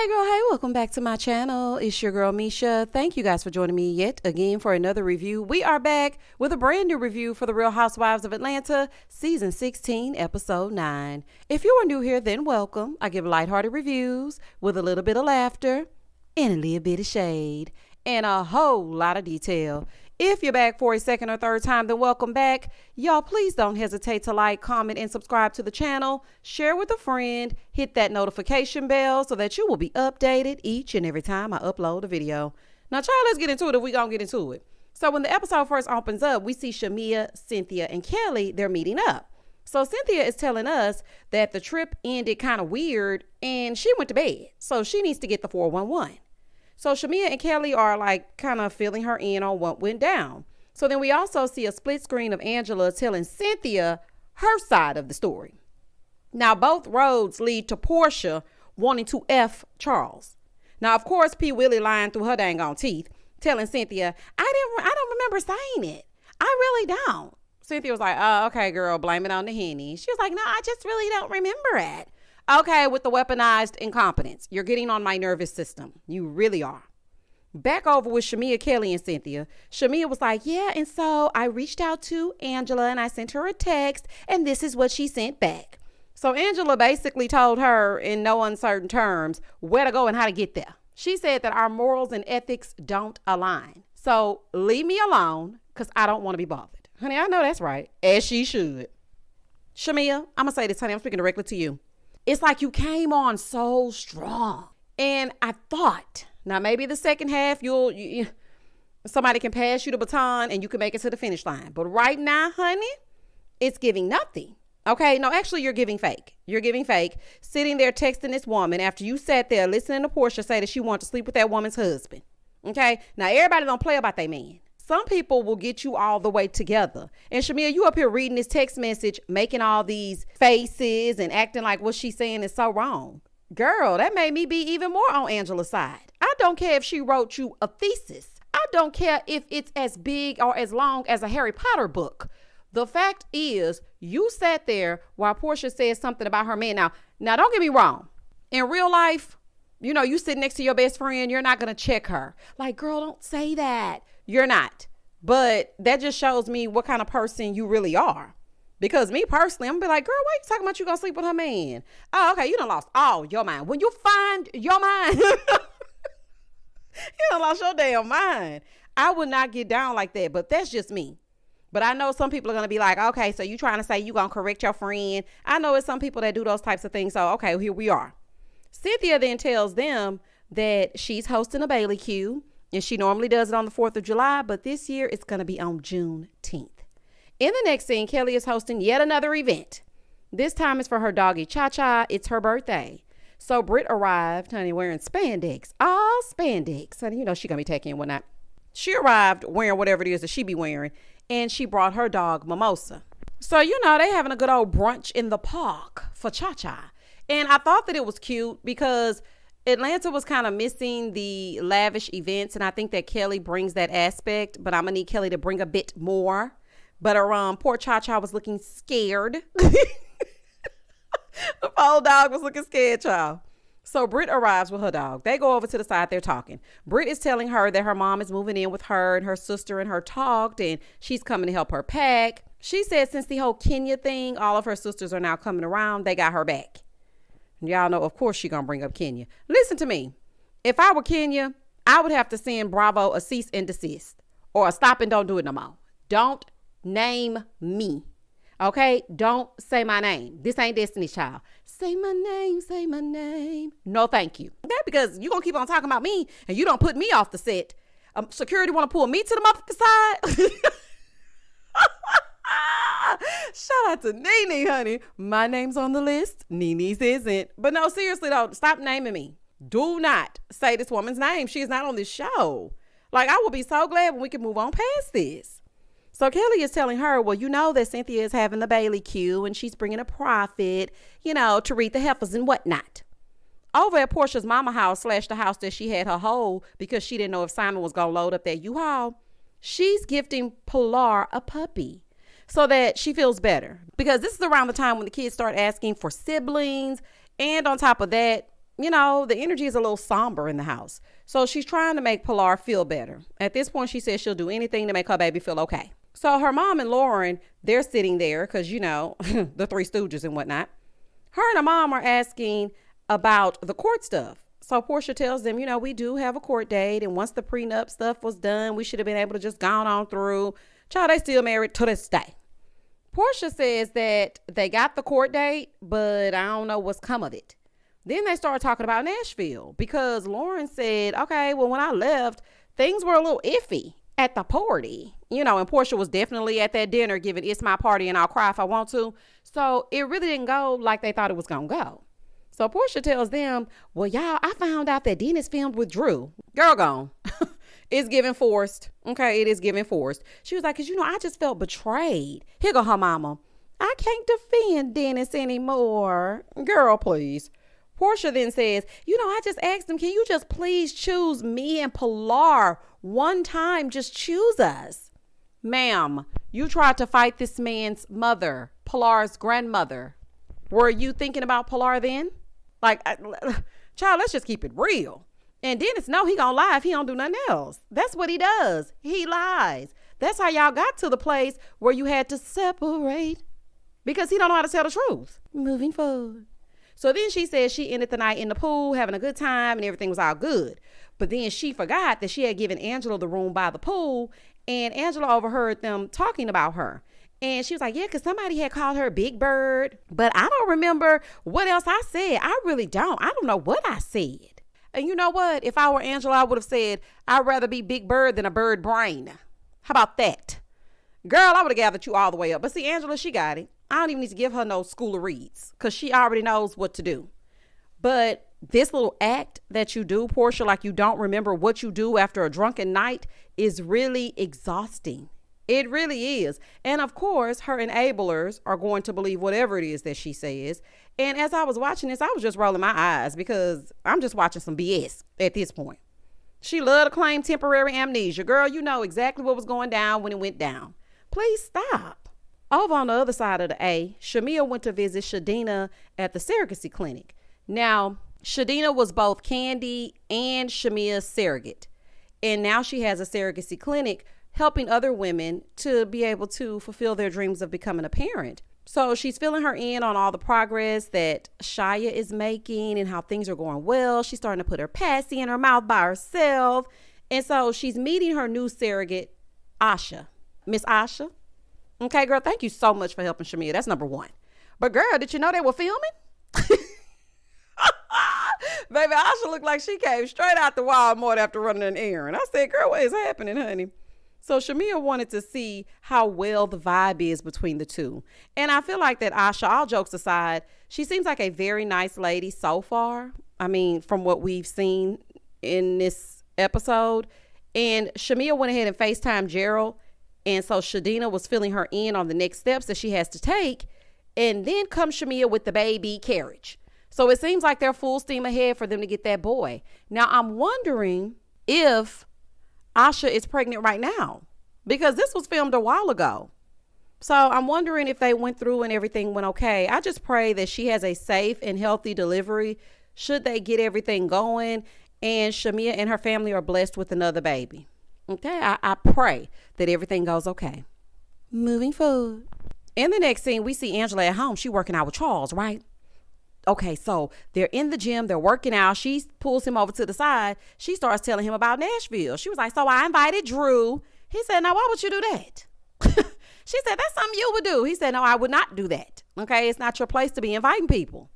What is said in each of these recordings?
Hey girl, hey, welcome back to my channel. It's your girl Misha. Thank you guys for joining me yet again for another review. We are back with a brand new review for The Real Housewives of Atlanta, season 16, episode 9. If you are new here, then welcome. I give lighthearted reviews with a little bit of laughter and a little bit of shade and a whole lot of detail. If you're back for a second or third time, then welcome back. Y'all, please don't hesitate to like, comment, and subscribe to the channel. Share with a friend. Hit that notification bell so that you will be updated each and every time I upload a video. Now, child, let's get into it if we gonna get into it. So when the episode first opens up, we see Shamia, Cynthia, and Kelly, they're meeting up. So Cynthia is telling us that the trip ended kind of weird and she went to bed. So she needs to get the 411. So Shamia and Kelly are like kind of filling her in on what went down. So then we also see a split screen of Angela telling Cynthia her side of the story. Now, both roads lead to Portia wanting to F Charles. Now, of course, P. Willie lying through her dang on teeth, telling Cynthia, I don't remember saying it. I really don't. Cynthia was like, oh, okay, girl, blame it on the Henny. She was like, no, I just really don't remember it. Okay, with the weaponized incompetence. You're getting on my nervous system. You really are. Back over with Shamia, Kelly, and Cynthia. Shamia was like, yeah, and so I reached out to Angela and I sent her a text and this is what she sent back. So Angela basically told her in no uncertain terms where to go and how to get there. She said that our morals and ethics don't align. So leave me alone because I don't want to be bothered. Honey, I know that's right. As she should. Shamia, I'm going to say this, honey. I'm speaking directly to you. It's like you came on so strong. And I thought, now maybe the second half, somebody can pass you the baton and you can make it to the finish line. But right now, honey, it's giving nothing. Okay, no, actually, you're giving fake. You're giving fake. Sitting there texting this woman after you sat there listening to Portia say that she wanted to sleep with that woman's husband. Okay, now everybody don't play about their man. Some people will get you all the way together. And Shamia, you up here reading this text message, making all these faces and acting like what she's saying is so wrong. Girl, that made me be even more on Angela's side. I don't care if she wrote you a thesis. I don't care if it's as big or as long as a Harry Potter book. The fact is, you sat there while Portia said something about her man. Now don't get me wrong. In real life, you sit next to your best friend, you're not going to check her. Like, girl, don't say that. You're not. But that just shows me what kind of person you really are. Because me personally, I'm going to be like, girl, why you talking about you going to sleep with her man? Oh, okay, you done lost all your mind. When you find your mind, you done lost your damn mind. I would not get down like that, but that's just me. But I know some people are going to be like, okay, so you trying to say you going to correct your friend. I know it's some people that do those types of things. So, okay, here we are. Cynthia then tells them that she's hosting a Bailey Q. And she normally does it on the 4th of July, but this year it's going to be on Juneteenth. In the next scene, Kelly is hosting yet another event. This time it's for her doggy Cha-Cha. It's her birthday. So Britt arrived, honey, wearing spandex. All spandex. Honey, she going to be taking and whatnot. She arrived wearing whatever it is that she be wearing, and she brought her dog Mimosa. So, they having a good old brunch in the park for Cha-Cha. And I thought that it was cute because Atlanta was kind of missing the lavish events, and I think that Kelly brings that aspect, but I'm going to need Kelly to bring a bit more. But poor Cha-Cha was looking scared. The old dog was looking scared, child. So Britt arrives with her dog. They go over to the side. They're talking. Britt is telling her that her mom is moving in with her, and her sister and her talked, and she's coming to help her pack. She said since the whole Kenya thing, all of her sisters are now coming around. They got her back. Y'all know, of course, she gonna bring up Kenya. Listen to me. If I were Kenya, I would have to send Bravo a cease and desist or a stop and don't do it no more. Don't name me. Okay? Don't say my name. This ain't Destiny's Child. Say my name, say my name. No, thank you. Okay? Because you gonna keep on talking about me and you don't put me off the set. Security want to pull me to the motherfucking side. Shout out to Nene, honey. My name's on the list. Nene's isn't. But no, seriously though, stop naming me. Do not say this woman's name. She is not on this show. Like, I will be so glad when we can move on past this. So Kelly is telling her, well, that Cynthia is having the Bailey Q and she's bringing a profit, to read the heifers and whatnot. Over at Portia's mama house / the house that she had her hold because she didn't know if Simon was going to load up that U-Haul, she's gifting Pilar a puppy so that she feels better. Because this is around the time when the kids start asking for siblings. And on top of that, the energy is a little somber in the house. So she's trying to make Pilar feel better. At this point, she says she'll do anything to make her baby feel okay. So her mom and Lauren, they're sitting there because, the Three Stooges and whatnot. Her and her mom are asking about the court stuff. So Portia tells them, we do have a court date. And once the prenup stuff was done, we should have been able to just gone on through. Child, they still married to this day. Portia says that they got the court date, but I don't know what's come of it. Then they started talking about Nashville because Lauren said, okay, well, when I left, things were a little iffy at the party, and Portia was definitely at that dinner giving it's my party and I'll cry if I want to. So it really didn't go like they thought it was going to go. So Portia tells them, well, y'all, I found out that Dennis filmed with Drew. Girl gone. It's giving forced. Okay, it is giving forced. She was like, because, I just felt betrayed. Here go her mama. I can't defend Dennis anymore. Girl, please. Portia then says, I just asked him, can you just please choose me and Pilar one time? Just choose us. Ma'am, you tried to fight this man's mother, Pilar's grandmother. Were you thinking about Pilar then? Child, let's just keep it real. And Dennis, no, he gonna lie if he don't do nothing else. That's what he does. He lies. That's how y'all got to the place where you had to separate because he don't know how to tell the truth. Moving forward. So then she said she ended the night in the pool, having a good time, and everything was all good. But then she forgot that she had given Angela the room by the pool, and Angela overheard them talking about her. And she was like, yeah, because somebody had called her Big Bird, but I don't remember what else I said. I really don't. I don't know what I said. And you know what? If I were Angela, I would have said, I'd rather be Big Bird than a bird brain. How about that? Girl, I would have gathered you all the way up. But see, Angela, she got it. I don't even need to give her no school of reads because she already knows what to do. But this little act that you do, Portia, like you don't remember what you do after a drunken night is really exhausting. It really is. And of course, her enablers are going to believe whatever it is that she says. And as I was watching this, I was just rolling my eyes because I'm just watching some BS at this point. She loved to claim temporary amnesia. Girl, you know exactly what was going down when it went down. Please stop. Over on the other side of the A, Shamia went to visit Shadina at the surrogacy clinic. Now, Shadina was both Candy and Shamia's surrogate. And now she has a surrogacy clinic helping other women to be able to fulfill their dreams of becoming a parent. So she's filling her in on all the progress that Shia is making and how things are going well. She's starting to put her passy in her mouth by herself. And so she's meeting her new surrogate, Asha. Miss Asha. Okay, girl, thank you so much for helping Shamia. That's number one. But girl, did you know they were filming? Baby, Asha looked like she came straight out the Walmart after running an errand. I said, girl, what is happening, honey? So Shamia wanted to see how well the vibe is between the two. And I feel like that Asha, all jokes aside, she seems like a very nice lady so far. I mean, from what we've seen in this episode. And Shamia went ahead and FaceTimed Gerald. And so Shadina was filling her in on the next steps that she has to take. And then comes Shamia with the baby carriage. So it seems like they're full steam ahead for them to get that boy. Now, I'm wondering if Asha is pregnant right now because this was filmed a while ago. So I'm wondering if they went through and everything went okay. I just pray that she has a safe and healthy delivery should they get everything going and Shamia and her family are blessed with another baby. Okay, I pray that everything goes okay. Moving forward. In the next scene, we see Angela at home. She working out with Charles, right? Okay, so they're in the gym. They're working out. She pulls him over to the side. She starts telling him about Nashville. She was like, so I invited Drew. He said, now, why would you do that? She said, that's something you would do. He said, no, I would not do that. Okay, it's not your place to be inviting people.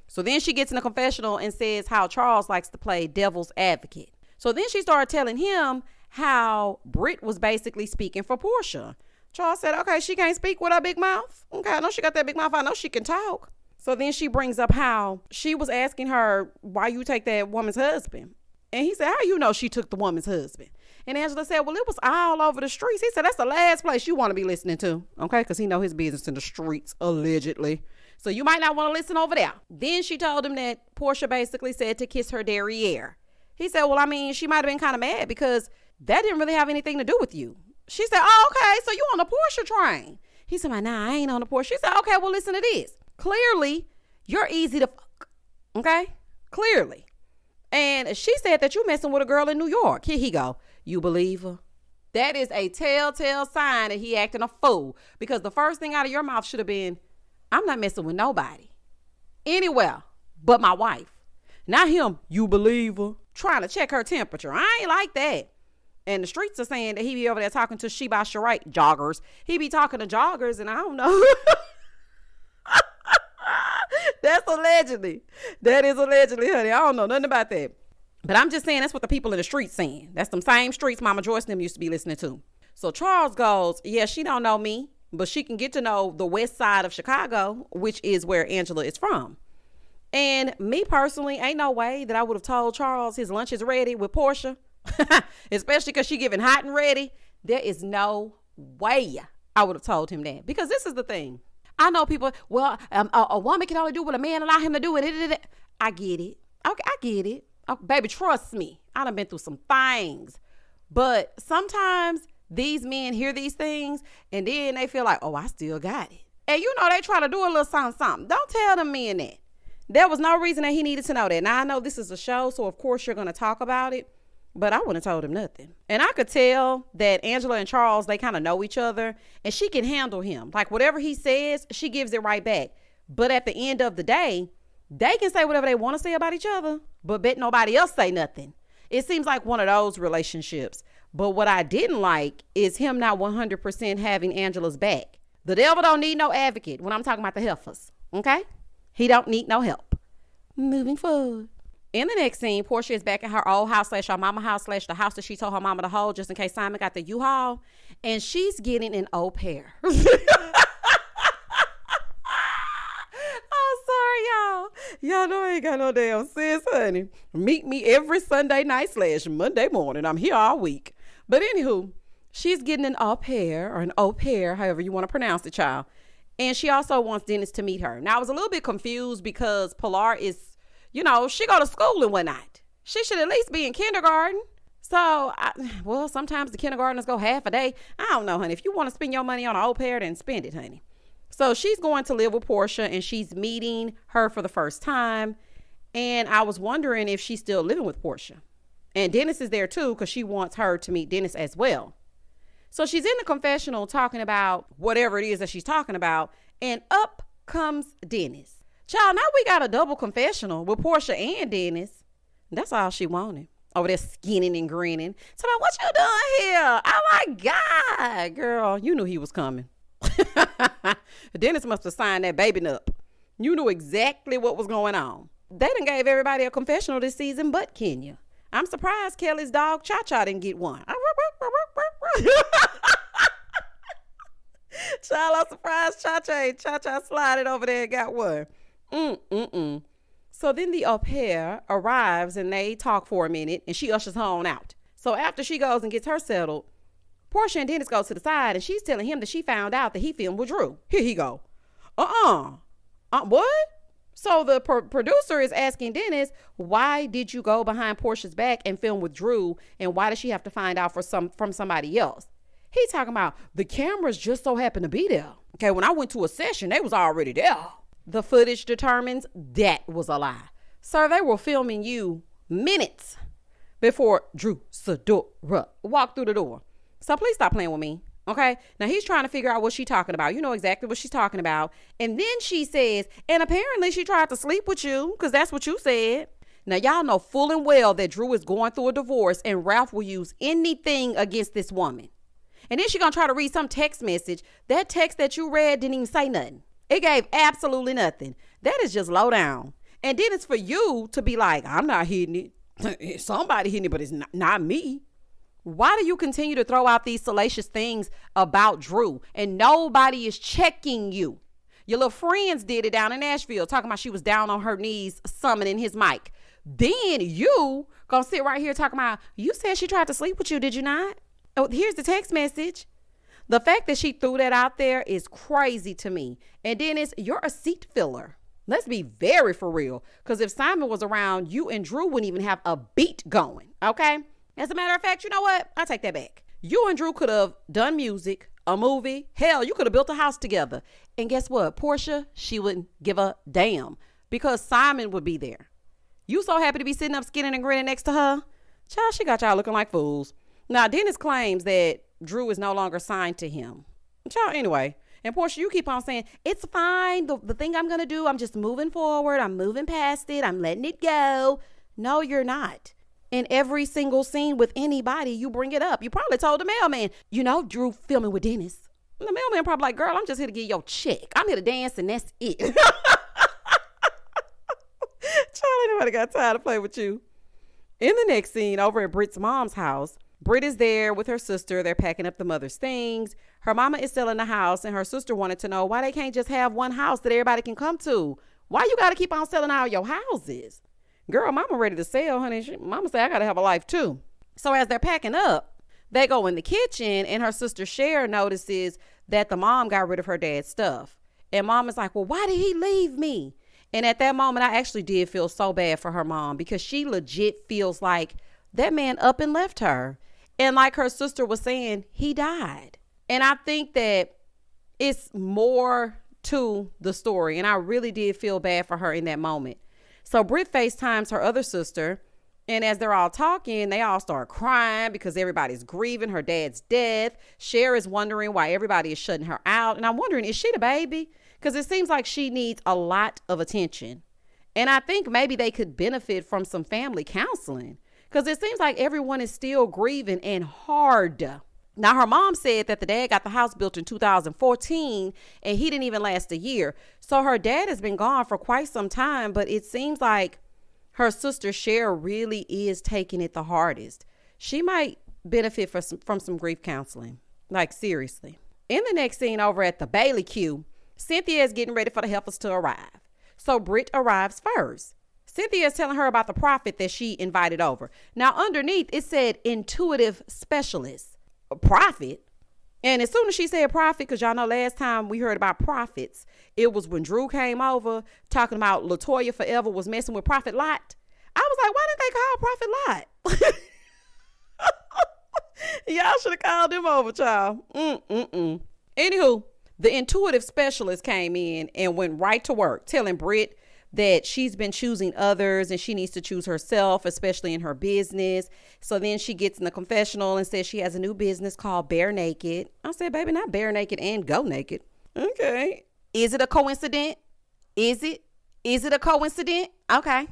So then she gets in a confessional and says how Charles likes to play devil's advocate. So then she started telling him how Britt was basically speaking for Portia. Charles said, okay, she can't speak with her big mouth. Okay, I know she got that big mouth. I know she can talk. So then she brings up how she was asking her, why you take that woman's husband? And he said, how you know she took the woman's husband? And Angela said, well, it was all over the streets. He said, that's the last place you want to be listening to. Okay, because he know his business in the streets, allegedly. So you might not want to listen over there. Then she told him that Portia basically said to kiss her derriere. He said, well, I mean, she might have been kind of mad because that didn't really have anything to do with you. She said, oh, okay, so you on the Portia train. He said, nah, I ain't on the Portia. She said, okay, well, listen to this. Clearly, you're easy to fuck. Okay? clearly. And she said that you messing with a girl in New York. Here he go. You believe her? That is a telltale sign that he acting a fool, because the first thing out of your mouth should have been, I'm not messing with nobody anywhere but my wife. Not him, you believe her, trying to check her temperature. I ain't like that. And the streets are saying that he be over there talking to Sheba Sharite joggers. He be talking to joggers, and I don't know. That's allegedly. That is allegedly, honey. I don't know nothing about that. But I'm just saying that's what the people in the streets saying. That's them same streets Mama Joyce and them used to be listening to. So Charles goes, yeah, she don't know me, but she can get to know the west side of Chicago, which is where Angela is from. And me personally, ain't no way that I would have told Charles his lunch is ready with Portia, especially because she giving hot and ready. There is no way I would have told him that, because this is the thing. I know people, well, a woman can only do what a man allow him to do. I get it. Okay, I get it. Oh, baby, trust me. I done been through some things. But sometimes these men hear these things and then they feel like, oh, I still got it. And you know, they try to do a little something. Don't tell them men that. There was no reason that he needed to know that. Now, I know this is a show, so of course you're going to talk about it. But I wouldn't have told him nothing. And I could tell that Angela and Charles, they kind of know each other, and she can handle him. Like whatever he says, she gives it right back. But at the end of the day, they can say whatever they want to say about each other, but bet nobody else say nothing. It seems like one of those relationships. But what I didn't like is him not 100% having Angela's back. The devil don't need no advocate when I'm talking about the heifers. Okay? He don't need no help. Moving forward. In the next scene, Portia is back at her old house / her mama house / the house that she told her mama to hold just in case Simon got the U-Haul. And she's getting an au pair. Oh, sorry, y'all. Y'all know I ain't got no damn sense, honey. Meet me every Sunday night / Monday morning. I'm here all week. But anywho, she's getting an au pair, or an au pair, however you want to pronounce it, child. And she also wants Dennis to meet her. Now, I was a little bit confused because Pilar is, you know, she go to school and whatnot. She should at least be in kindergarten. So, well, sometimes the kindergartners go half a day. I don't know, honey. If you want to spend your money on an au pair, then spend it, honey. So she's going to live with Portia, and she's meeting her for the first time. And I was wondering if she's still living with Portia. And Dennis is there too, because she wants her to meet Dennis as well. So she's in the confessional talking about whatever it is that she's talking about. And up comes Dennis. Child, now we got a double confessional with Portia and Dennis. That's all she wanted. Over there skinning and grinning. So, what you doing here? Oh my God, girl, you knew he was coming. Dennis must have signed that baby up. You knew exactly what was going on. They done gave everybody a confessional this season but Kenya. I'm surprised Kelly's dog Cha-Cha didn't get one. Child, I'm surprised Cha-Cha slided over there and got one. So then the au pair arrives and they talk for a minute and she ushers her on out. So after she goes and gets her settled, Portia and Dennis go to the side and she's telling him that she found out that he filmed with Drew. Here he go. What? So the producer is asking Dennis, why did you go behind Portia's back and film with Drew? And why did she have to find out from somebody else? He's talking about the cameras just so happened to be there. Okay, when I went to a session, they was already there. The footage determines that was a lie. Sir, they were filming you minutes before Drew Sidora walked through the door. So please stop playing with me. Okay. Now he's trying to figure out what she's talking about. You know exactly what she's talking about. And then she says, and apparently she tried to sleep with you because that's what you said. Now y'all know full and well that Drew is going through a divorce and Ralph will use anything against this woman. And then she's going to try to read some text message. That text that you read didn't even say nothing. It gave absolutely nothing. That is just low down. And then it's for you to be like, I'm not hitting it. Somebody hitting it, but it's not me. Why do you continue to throw out these salacious things about Drew and nobody is checking you? Your little friends did it down in Nashville, talking about she was down on her knees summoning his mic. Then you gonna sit right here talking about, you said she tried to sleep with you, did you not? Oh, here's the text message. The fact that she threw that out there is crazy to me. And Dennis, you're a seat filler. Let's be very for real. Because if Simon was around, you and Drew wouldn't even have a beat going. Okay? As a matter of fact, you know what? I take that back. You and Drew could have done music, a movie. Hell, you could have built a house together. And guess what? Portia, she wouldn't give a damn because Simon would be there. You so happy to be sitting up skinning and grinning next to her? Child, she got y'all looking like fools. Now, Dennis claims that Drew is no longer signed to him. Child, anyway. And Portia, you keep on saying, it's fine. The thing I'm going to do, I'm just moving forward. I'm moving past it. I'm letting it go. No, you're not. In every single scene with anybody, you bring it up. You probably told the mailman, Drew filming with Dennis. And the mailman probably like, girl, I'm just here to get your check. I'm here to dance and that's it. Charlie, nobody got time to play with you. In the next scene, over at Britt's mom's house, Britt is there with her sister. They're packing up the mother's things. Her mama is selling the house, and her sister wanted to know why they can't just have one house that everybody can come to. Why you got to keep on selling all your houses? Girl, mama ready to sell, honey. Mama say, I got to have a life too. So as they're packing up, they go in the kitchen, and her sister Cher notices that the mom got rid of her dad's stuff. And mom is like, well, why did he leave me? And at that moment, I actually did feel so bad for her mom because she legit feels like that man up and left her. And like her sister was saying, he died. And I think that it's more to the story. And I really did feel bad for her in that moment. So Britt FaceTimes her other sister. And as they're all talking, they all start crying because everybody's grieving her dad's death. Cher is wondering why everybody is shutting her out. And I'm wondering, is she the baby? Because it seems like she needs a lot of attention. And I think maybe they could benefit from some family counseling because it seems like everyone is still grieving and hard. Now, her mom said that the dad got the house built in 2014 and he didn't even last a year. So her dad has been gone for quite some time, but it seems like her sister Cher really is taking it the hardest. She might benefit from some grief counseling. Like, seriously. In the next scene over at the Bailey Q, Cynthia is getting ready for the helpers to arrive. So Britt arrives first. Cynthia is telling her about the prophet that she invited over. Now, underneath, it said intuitive specialist. A prophet? And as soon as she said prophet, because y'all know last time we heard about prophets, it was when Drew came over talking about LaToya Forever was messing with Prophet Lot. I was like, why didn't they call Prophet Lot? Y'all should have called him over, child. Anywho, the intuitive specialist came in and went right to work, telling Britt that she's been choosing others and she needs to choose herself, especially in her business. So then she gets in the confessional and says she has a new business called Bare Naked. I said, baby, not Bare Naked and Go Naked. Okay. Is it a coincidence? Is it a coincidence? Okay.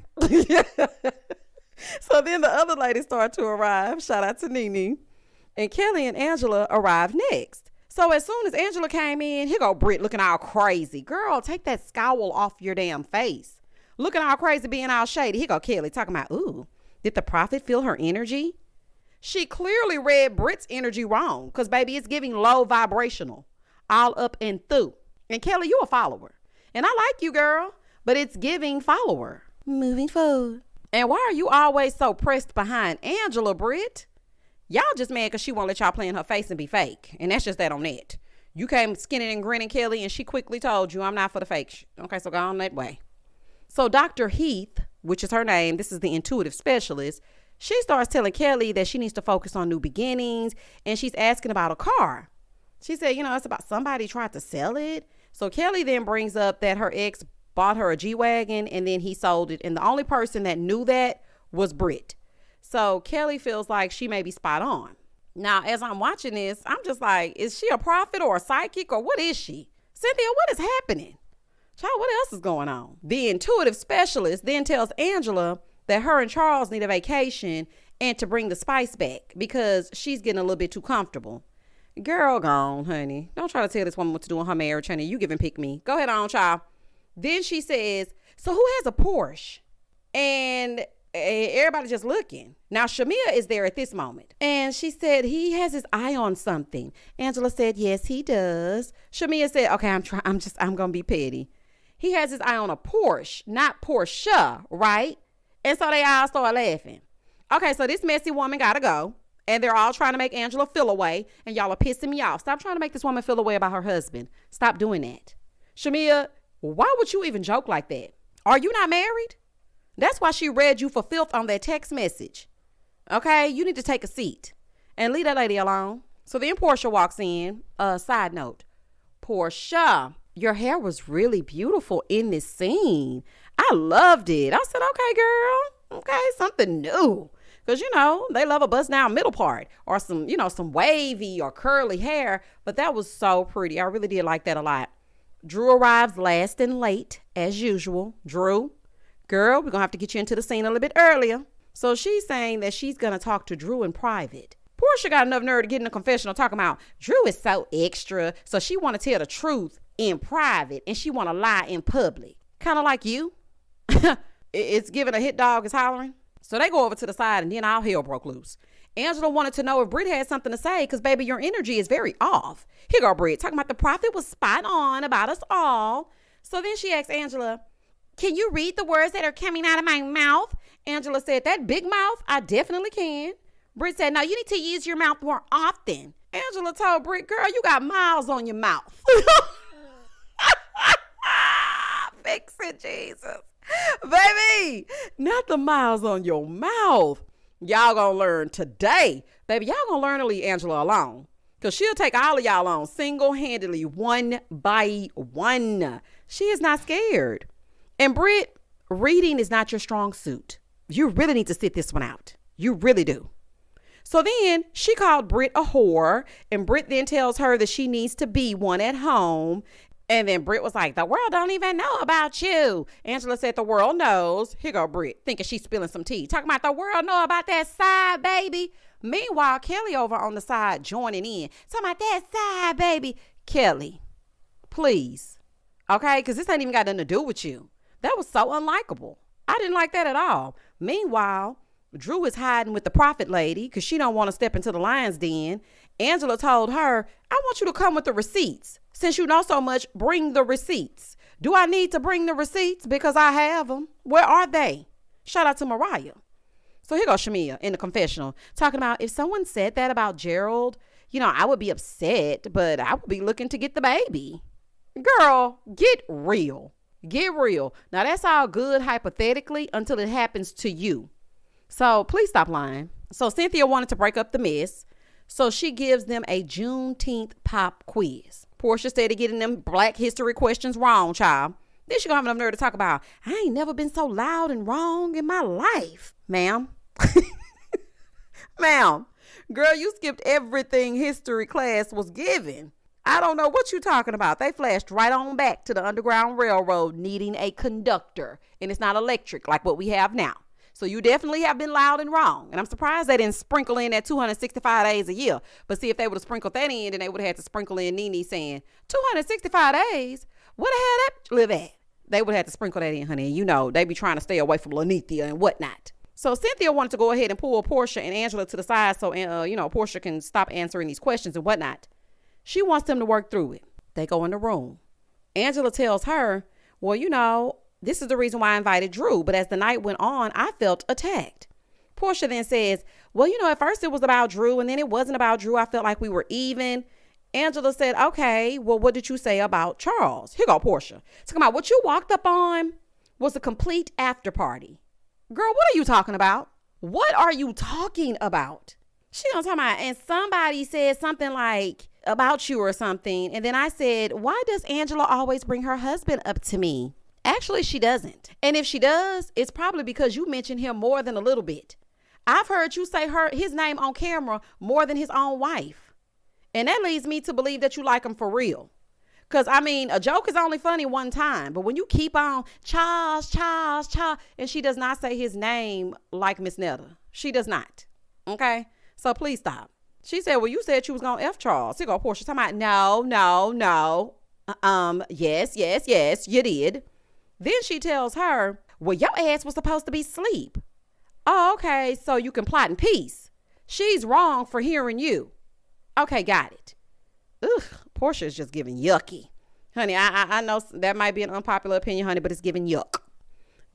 So then the other ladies start to arrive. Shout out to Nene. And Kelly and Angela arrived next. So as soon as Angela came in, here go Britt looking all crazy. Girl, take that scowl off your damn face. Looking all crazy, being all shady. Here go Kelly talking about, ooh, did the prophet feel her energy? She clearly read Britt's energy wrong because, baby, it's giving low vibrational. All up and through. And Kelly, you a follower. And I like you, girl, but it's giving follower. Moving forward. And why are you always so pressed behind Angela, Britt? Y'all just mad because she won't let y'all play in her face and be fake. And that's just that on that. You came skinning and grinning, Kelly, and she quickly told you, I'm not for the fake. Okay, so go on that way. So Dr. Heath, which is her name, this is the intuitive specialist, she starts telling Kelly that she needs to focus on new beginnings. And she's asking about a car. She said, it's about somebody tried to sell it. So Kelly then brings up that her ex bought her a G-Wagon and then he sold it. And the only person that knew that was Britt. So Kelly feels like she may be spot on. Now, as I'm watching this, I'm just like, is she a prophet or a psychic or what is she? Cynthia, what is happening? Child, what else is going on? The intuitive specialist then tells Angela that her and Charles need a vacation and to bring the spice back because she's getting a little bit too comfortable. Girl, gone, honey. Don't try to tell this woman what to do in her marriage, honey. You giving pick me. Go ahead on, child. Then she says, so who has a Porsche? And everybody just looking. Now, Shamia is there at this moment. And she said, he has his eye on something. Angela said, yes, he does. Shamia said, okay, I'm going to be petty. He has his eye on a Porsche, not Porsche, right? And so they all start laughing. Okay, so this messy woman got to go. And they're all trying to make Angela feel away. And y'all are pissing me off. Stop trying to make this woman feel away about her husband. Stop doing that. Shamia, why would you even joke like that? Are you not married? That's why she read you for filth on that text message. Okay, you need to take a seat and leave that lady alone. So then Portia walks in. Side note, Portia, your hair was really beautiful in this scene. I loved it. I said, okay, girl. Okay, something new. Because, they love a bust down middle part or some wavy or curly hair. But that was so pretty. I really did like that a lot. Drew arrives last and late, as usual. Drew, girl, we're going to have to get you into the scene a little bit earlier. So she's saying that she's going to talk to Drew in private. Portia got enough nerve to get in the confessional talking about Drew is so extra. So she want to tell the truth in private and she want to lie in public. Kind of like you. It's giving a hit dog is hollering. So they go over to the side and then all hell broke loose. Angela wanted to know if Britt had something to say because, baby, your energy is very off. Here go Britt, talking about the prophet was spot on about us all. So then she asked Angela, can you read the words that are coming out of my mouth? Angela said, that big mouth, I definitely can. Britt said, no, you need to use your mouth more often. Angela told Britt, girl, you got miles on your mouth. Fix it, Jesus. Baby, not the miles on your mouth. Y'all gonna learn today. Baby, y'all gonna learn to leave Angela alone. Because she'll take all of y'all on single-handedly, one by one. She is not scared. And Britt, reading is not your strong suit. You really need to sit this one out. You really do. So then she called Britt a whore. And Britt then tells her that she needs to be one at home. And then Britt was like, the world don't even know about you. Angela said, the world knows. Here go Britt, thinking she's spilling some tea. Talking about the world know about that side, baby. Meanwhile, Kelly over on the side joining in. Talking about that side, baby. Kelly, please. Okay, because this ain't even got nothing to do with you. That was so unlikable. I didn't like that at all. Meanwhile, Drew is hiding with the prophet lady because she don't want to step into the lion's den. Angela told her, I want you to come with the receipts. Since you know so much, bring the receipts. Do I need to bring the receipts? Because I have them. Where are they? Shout out to Mariah. So here goes Shamia in the confessional talking about if someone said that about Gerald, I would be upset, but I would be looking to get the baby. Girl, get real. Get real. Now that's all good hypothetically until it happens to you. So please stop lying. So Cynthia wanted to break up the mess. So she gives them a Juneteenth pop quiz. Portia started getting them Black history questions wrong, child. Then she gonna have enough nerve to talk about, I ain't never been so loud and wrong in my life. Ma'am. Ma'am. Girl, you skipped everything history class was given. I don't know what you're talking about. They flashed right on back to the Underground Railroad needing a conductor. And it's not electric like what we have now. So you definitely have been loud and wrong. And I'm surprised they didn't sprinkle in that 265 days a year. But see, if they would have sprinkled that in, then they would have had to sprinkle in Nene saying, 265 days? Where the hell that live at? They would have had to sprinkle that in, honey. And they be trying to stay away from Lanithia and whatnot. So Cynthia wanted to go ahead and pull Portia and Angela to the side so, Portia can stop answering these questions and whatnot. She wants them to work through it. They go in the room. Angela tells her, well, this is the reason why I invited Drew. But as the night went on, I felt attacked. Portia then says, well, at first it was about Drew and then it wasn't about Drew. I felt like we were even. Angela said, okay, well, what did you say about Charles? Here go Portia. Talking about what you walked up on was a complete after party. Girl, what are you talking about? What are you talking about? She gonna talk about, and somebody said something like about you or something. And then I said, why does Angela always bring her husband up to me? Actually, she doesn't. And if she does, it's probably because you mentioned him more than a little bit. I've heard you say his name on camera more than his own wife. And that leads me to believe that you like him for real. Because, a joke is only funny one time. But when you keep on Charles, and she does not say his name like Miss Netta. She does not. Okay? So please stop. She said, well, you said you was going to F Charles. Here go Portia. Talking about, no. Yes, you did. Then she tells her, well, your ass was supposed to be asleep. Oh, okay, so you can plot in peace. She's wrong for hearing you. Okay, got it. Ugh, Portia is just giving yucky. Honey, I know that might be an unpopular opinion, honey, but it's giving yuck.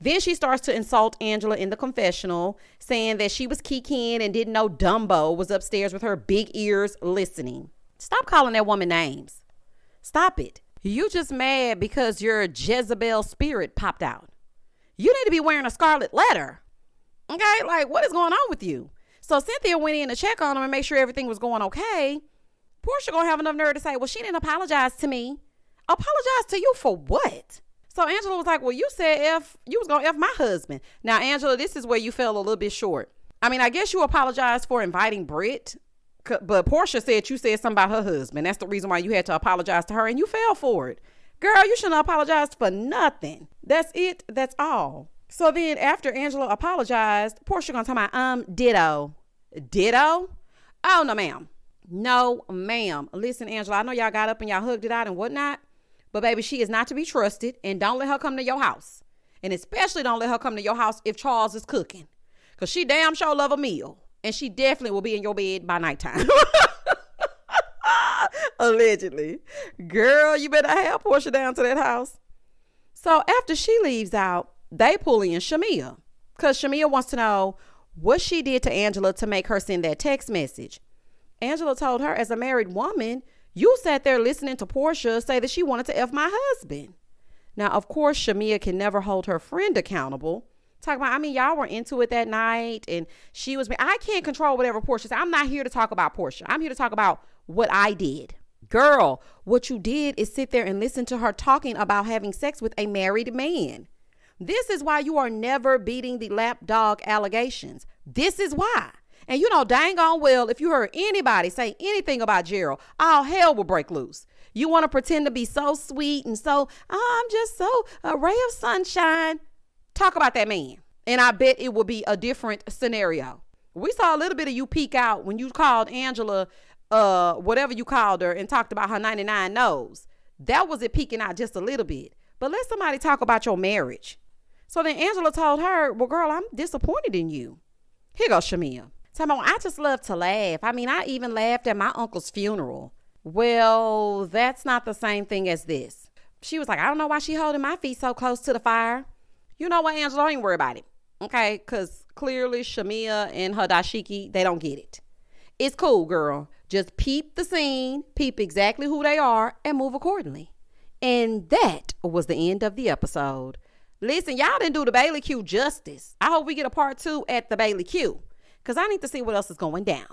Then she starts to insult Angela in the confessional, saying that she was kikiing and didn't know Dumbo was upstairs with her big ears listening. Stop calling that woman names. Stop it. You just mad because your Jezebel spirit popped out. You need to be wearing a scarlet letter. Okay, like what is going on with you? So Cynthia went in to check on him and make sure everything was going okay. Portia gonna have enough nerve to say, well, she didn't apologize to me. Apologize to you for what? So Angela was like, well, you said you was going to F my husband. Now, Angela, this is where you fell a little bit short. I mean, I guess you apologized for inviting Britt, but Portia said you said something about her husband. That's the reason why you had to apologize to her, and you fell for it. Girl, you shouldn't have apologized for nothing. That's it. That's all. So then after Angela apologized, Portia gonna talk about, ditto. Ditto? Oh, no, ma'am. No, ma'am. Listen, Angela, I know y'all got up and y'all hugged it out and whatnot, but baby, she is not to be trusted, and don't let her come to your house. And especially don't let her come to your house if Charles is cooking, because she damn sure love a meal, and she definitely will be in your bed by nighttime. Allegedly. Girl, you better have Portia down to that house. So after she leaves out, they pull in Shamia, because Shamia wants to know what she did to Angela to make her send that text message. Angela told her, as a married woman, you sat there listening to Portia say that she wanted to F my husband. Now, of course, Shamia can never hold her friend accountable. Talk about, I mean, y'all were into it that night, and I can't control whatever Portia said. I'm not here to talk about Portia. I'm here to talk about what I did. Girl, what you did is sit there and listen to her talking about having sex with a married man. This is why you are never beating the lapdog allegations. This is why. And you know dang on well, if you heard anybody say anything about Gerald, all hell will break loose. You want to pretend to be so sweet and so, I'm just so a ray of sunshine. Talk about that man. And I bet it will be a different scenario. We saw a little bit of you peek out when you called Angela, whatever you called her, and talked about her 99 no's. That was it peeking out just a little bit. But let somebody talk about your marriage. So then Angela told her, well, girl, I'm disappointed in you. Here goes Shamia. I just love to laugh. I mean, I even laughed at my uncle's funeral. Well, that's not the same thing as this. She was like, I don't know why she holding my feet so close to the fire. You know what, Angela? Don't even worry about it. Okay? Because clearly Shamia and her dashiki, they don't get it. It's cool, girl. Just peep the scene, peep exactly who they are, and move accordingly. And that was the end of the episode. Listen, y'all didn't do the Bailey Q justice. I hope we get a part 2 at the Bailey Q, because I need to see what else is going down.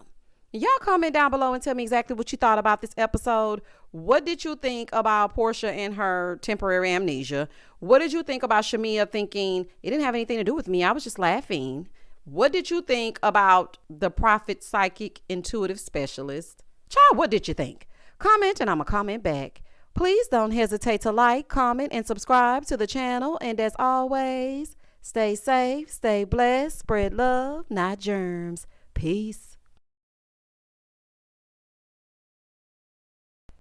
Y'all comment down below and tell me exactly what you thought about this episode. What did you think about Portia and her temporary amnesia? What did you think about Shamia thinking it didn't have anything to do with me? I was just laughing. What did you think about the prophet, psychic, intuitive specialist? Child, what did you think? Comment and I'm going to comment back. Please don't hesitate to like, comment, and subscribe to the channel. And as always, stay safe, stay blessed, spread love, not germs. Peace.